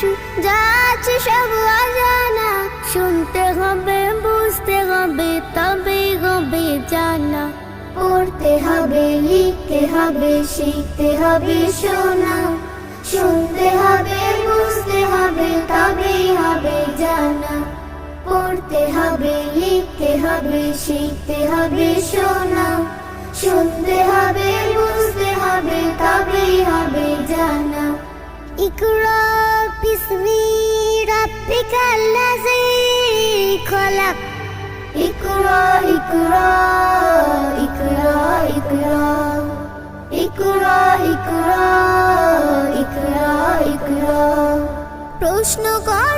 কিছু যা আছে সব অজানা, শুনতে হবে বুঝতে হবে তবেই হবে জানা। পড়তে হবে লিখতে হবে শিখতে হবে শোনা, শুনতে হবে বুঝতে হবে তবেই হবে জানা। পড়তে হবে লিখতে হবে শিখতে হবে শোনা, শুনতে হবে বুঝতে হবে তবেই হবে জানা। ইকরা বিসমি রাব্বিকাল্লাযী খলাক। ইকরা ইকরা ইকরা ইকরা ইকরা ইকরা ইকরা ইকরা। প্রশ্ন কর